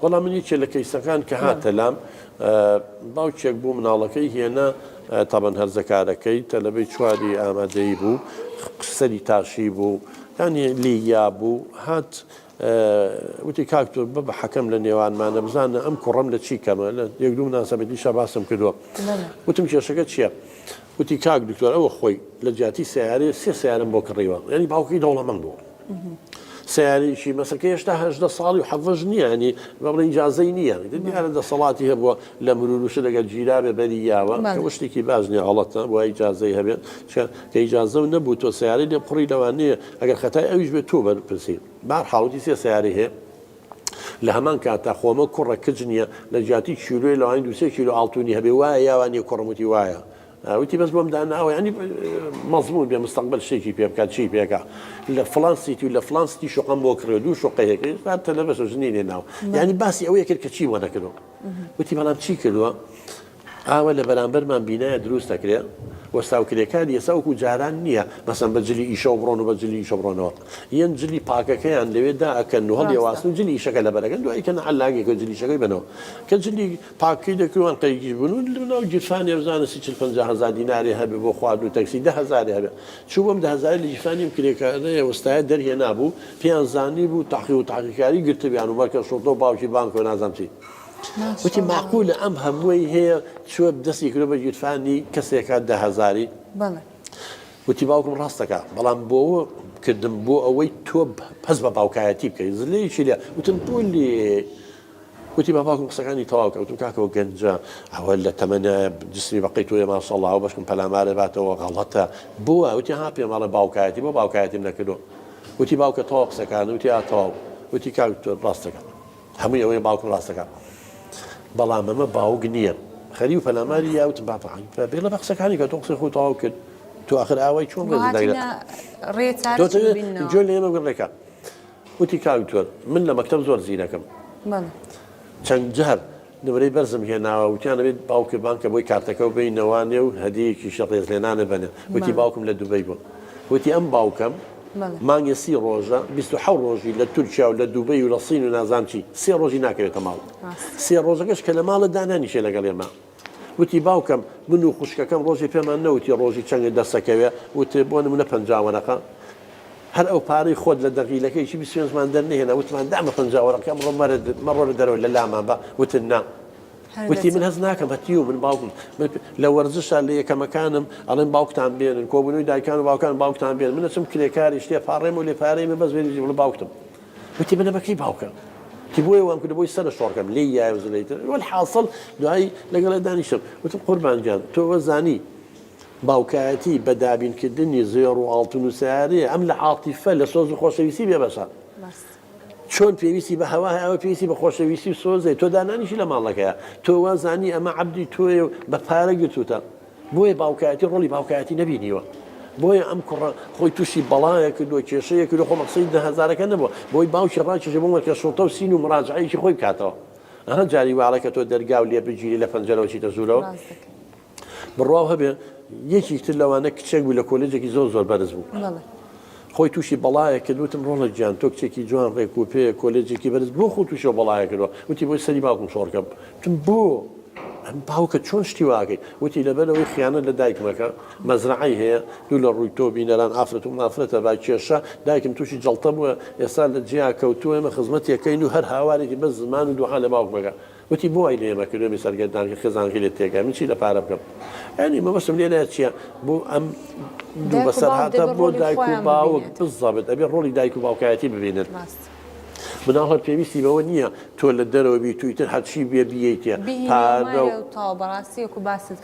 بەڵام من یەکێک لە کەیسەکان کە هاتە لام باوکێک بوو مناڵەکەی هێنا تابەن هەرزەکارەکەی تەلەبەی چواری ئامادەیی بوو سەری تاشی بوو یانی لییا بوو هات وتی کاکتۆر بە حەکەم لە نێوانمانە بزانە ئەم کوڕەم لە چی کەمە لە یەک دوو مناسەبەتیشە باسم کردووە وتم کێشەکە چییە؟ وتی کاک دکتۆر ئەوە خۆی لە جیاتی سیارێ سێ سیارم بۆ کڕیوە ینی باوکی دەوڵەمەند بوو سیارێکی مەسەکە هێشتا 18 ساڵی و حەڤژ نییە ینی بەڵێ ئیجازەی نییە دیارە دەسەڵاتی هەبووە لە مرۆڤ لەگەڵ جیرا بێ بەریاوە کە شتێکی باش نییە هەڵەتە بۆ ئیجازەی هەبێت کە ئیجازە و نەبوو تۆ سیارەی لێ پڕی لەوانەیە ئەگەر خەتای ئەویش بێت تۆ بەرپرسی بەهەرحاڵ سێ سیارەی هەیە لە هەمان کاتا خۆمە کوڕە کچ نییە لە جیاتی کیلۆی لەوانی 2 کیلۆ ئاڵتونی هەبێ وایە یاوانی کوڕموتی وایە وتی بەس بۆم داناوە ینی مەزمون بێ مستەقبل شتێکی پێ بکات چی پێکە لە فڵان سیتی و لە فڵان سیتی شوقەم بۆ کڕێ دوو شوقەیەکەی تەلەڤیزۆن ژنی لێناوە ینی باسی ئەوەیە کرد کە چی وە نەکردەوە وتی بەڵام چی کردووە ئاوە لە بەرامبەرمان بینایە دروست دەکرێ وەستاوکرێکانی ئێستا وەکو جاران نییە مەسەن بە جلی ئیشە و بڕۆن و بە جلی ئیشە بڕۆنەوە یەن جلی پاکەکەیان لەوێدا ئەکەن و هەڵێواستن و جلی ئیشەکە لە بەرەکەن دوای کەن عەلاگێکە جلیشەکەی بنەوە کە جلی پاکەی دەکردوان قەیگیر بوون و لەناو گیرفانی بزانە 40-50 دیناری هەبێ بۆ خواردن و تەکسی 10,000 هەبێ چوو بەم 10,000 لە گیرفانیم کرێکارەیە وەستایە دەرهێ نابوو پێیان زانی بوو تاقی و تاقیکاری گرتبیان و بەرکە شۆتۆ باوکی بانکۆ نازانم چی وتی معقولە ئەم هەمووی هەیە چوە دەستی کرد بە گیرفانی کەسێکە 10,000 وتی باوکم ڕاستەکە بەڵام بۆەوە کردم بۆ ئەوەی تۆ پەس بە باوکایەتی بکەی زلەیەکی لێ وتم بۆ لێ وتی بە باوکم قسەکانی تەواو کە وتم کاکەوە گەنجە ئەوە لە تەمەنە جسمی بەقەی تۆیە ماشەڵڵا و بەشکم پەلامارە باتەوە غەڵەتە بووە وتی ها پێمەڵە باوکایەتی بۆ باوکایەتیم نەکردو وتی باوکە تەواو قسەکان وتی تەواو وتی کاک تۆ ڕاستەکە هەمووی ئەوەی باوکم ڕاستەکە بەڵام ئەمە باوک نییە خەری و پەلاماری یاوتم بێ لە بە قسەکانی کە تۆ قسەی خۆی تەواو کرد تۆ ئاخر ئاوای چۆن جۆ لە ئێمە گڕێکە وتی کاکتۆر من لە مەکتەب زۆر زیرەکەم چەند جار نمرەی بەرزم هێناوە وتیان دەبێت باوکردبان کە بۆی کارتەکە و بینەوانێ و هەدیەکیشە ڕێزلێنانە بنێ وتی باوکم لە دوبەی بوو وتی ئەم باوکەم مانگی 30 ڕۆژە 27 ڕۆژی لە تورکیا و لە دوبەی و لە سین و نازان چی 3 ڕۆژی ناکەوێتە ماڵ 3 ڕۆژەکەش کە لە ماڵە دانانیشێ لەگەڵ ئێمە وتی باوکەم من و خوشکەکەم ڕۆژی پێمان نەوتی ڕۆژی چەند دەستەکەوێ وتێ بۆ نمونە 50 وەرەقە هەر ئەو پارەی خۆت لە دەقیلەکەیشی 25مان دەرنێهێنا وتمان دامە 50 وەرەقەکەم مەڕۆ لە دەرەوە لە لامان بە وتن نا وتی من هەز ناکەم هەتیو من باوکم لە وەرزشە لە یەکەمەکانم ئەڵێن باوکتان بێنن کۆبوونەوەی دایکان و باوکان باوکتان بێن من ئەچم کرێکاری شتێ پاڕێم و لێ پارەی بەس بێنی بڵ باوکتم وتی منە بەکەی باوکە تی بۆی وام کرد بۆی سەرە شۆڕکەم لێ یای وزلەیتر والحاصل دوایی لەگەڵە دانیشتم وتم قوربانجان تۆ وەزانی باوکایەتی بە دابینکردنی زێڕ و ئاڵتون و سیارەیە ئەم لە عاتیفە لە سۆز و خۆشەویستی بێ بەسە چۆن پێویستی بە هەوا ئەوە پێویستی بە خۆشەویستی و سۆزەی تۆ دانانیشی لە ماڵەکەیە تۆ وازانی ئەمە عەبدی تۆیە و بە پارە گرتوتە بۆیە باوکایەتی ڕۆڵی باوکایەتی نەبینیوە بۆیە ئەم کوڕە خۆی تووشی بەڵایە کردو کێشەیە کردو خۆ مەقسەی 10,000ەکە نەبووە بۆی باوکی ڕاکێشە بۆ وەرکە شۆتە و سین و مراجعەیەکی خۆی بکاتەوە ئەها جاری واڵەکە تۆ دەرگا و لێ بگیری لە پەنجەرەوە چیتە زوورەوە بڕواو هەبێ یەکی تر لەوانە کچێک بوو لە کۆلێجێکی زۆر بەرز بوو خۆی تووشی بەڵایە کردوتم ڕۆڵە گیان تۆ کچێکی جوان ڕێک و پێ کۆلێجێکی بەرز بۆ خۆ تووشەوە بەڵایە کردووە وتی بۆی سەری باوکم شۆڕکەم تم بۆ ئەم باوکە چۆن شتی واکەی وتی لەبەرەوەی خیانەت لە دایکمەکە مەزرعەی هەیە دوو لە ڕووی تۆ بینەران ئافرەت و مافرەتە با کێشە دایکم تووشی جەڵتە بووە ئێستا لە جیا کەوتووە ئێمە خزمەتێکەکەین و هەر هاوارێکی بەس زمان و دوعا لە باوکمەکە وتی بۆ ئای لە ئێمە کردوێمی سەرگەردانکە خێزانەکەی لێت تێگای من چی لە پارە بکەم ینی مەبەستم لێ نایەت چییە بۆ ئەم دوو بەسەر هاتە بۆ دایک و باوک بزەبێت ئەبێ ڕۆڵی دایک و باوکایەتی ببینن مناڵ پێویستی بەوە نییە تۆ لە دەرەوە بی تویتر هەرچی بێ بیەیتە پارە و تاوەڕاستی وەکو باست